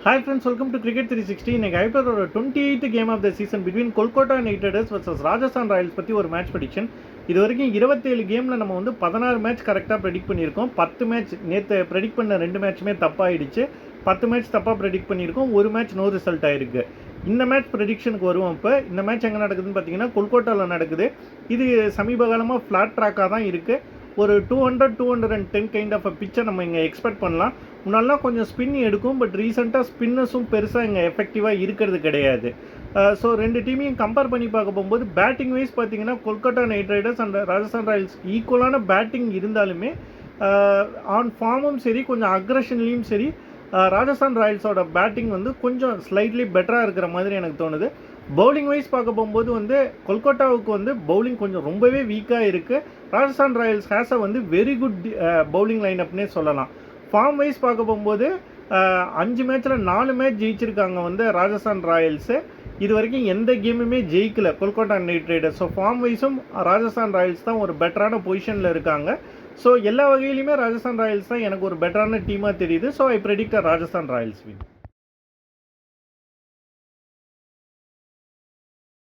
Hi friends, welcome to Cricket 360. இன்னைக்கு ஐபிஎல்லோட 28th game of the season between Kolkata Knight Riders versus Rajasthan Royals பற்றி ஒரு match prediction. இது வரைக்கும் 27 கேமில் நம்ம வந்து 16 மேட்ச் கரெக்டாக ப்ரெடிக்ட் பண்ணியிருக்கோம். 10 மேட்ச் நேற்று ப்ரெடிக்ட் பண்ண 2 மேட்ச்சுமே தப்பாகிடுச்சு. 10 மேட்ச் தப்பாக ப்ரெடிக்ட் பண்ணியிருக்கோம். ஒரு மேட்ச் நோ ரிசல்ட் ஆயிருக்கு. இந்த மேட்ச் ப்ரெடிக்ஷனுக்கு வருவோம். இப்போ இந்த மேட்ச் எங்கே நடக்குதுன்னு பார்த்தீங்கன்னா கொல்கத்தாவில் நடக்குது. இது சமீப காலமாக ஃப்ளாட் ட்ராக்காக தான் இருக்குது. ஒரு 200-210 கைண்ட் ஆஃப் அ பிச்சை நம்ம இங்கே எக்ஸ்பெக்ட் பண்ணலாம். முன்னாலாம் கொஞ்சம் ஸ்பின் எடுக்கும், பட் ரீசெண்டாக ஸ்பின்னர்ஸும் பெருசாக இங்கே எஃபெக்டிவாக இருக்கிறது கிடையாது. ஸோ ரெண்டு டீமையும் கம்பேர் பண்ணி பார்க்க போகும்போது பேட்டிங் வைஸ் பார்த்தீங்கன்னா Kolkata Knight Riders and Rajasthan Royals ஈக்குவலான பேட்டிங் இருந்தாலுமே ஆன் ஃபார்மும் சரி கொஞ்சம் அக்ரஷன்லேயும் சரி ராஜஸ்தான் ராயல்ஸோட பேட்டிங் வந்து கொஞ்சம் ஸ்லைட்லி பெட்டராக இருக்கிற மாதிரி எனக்கு தோணுது. பவுலிங் வைஸ் பார்க்க போகும்போது வந்து கொல்கத்தாவுக்கு வந்து பவுலிங் கொஞ்சம் ரொம்பவே வீக்காக இருக்குது. ராஜஸ்தான் ராயல்ஸ் ஹேஸ் வந்து வெரி குட் பவுலிங் லைனப்னே சொல்லலாம். ஃபார்ம் வைஸ் பார்க்க போகும்போது 5 மேட்ச்சில் 4 மேட்ச் ஜெயிச்சிருக்காங்க வந்து ராஜஸ்தான் ராயல்ஸு. இது வரைக்கும் எந்த கேமுமே ஜெயிக்கல Kolkata Knight Riders. So form வைஸும் ராஜஸ்தான் ராயல்ஸ் தான் ஒரு பெட்டரான பொசிஷனில் இருக்காங்க. ஸோ எல்லா வகையிலுமே ராஜஸ்தான் ராயல்ஸ் தான் எனக்கு ஒரு பெட்டரான டீமாக தெரியுது. So I predict Rajasthan Royals win.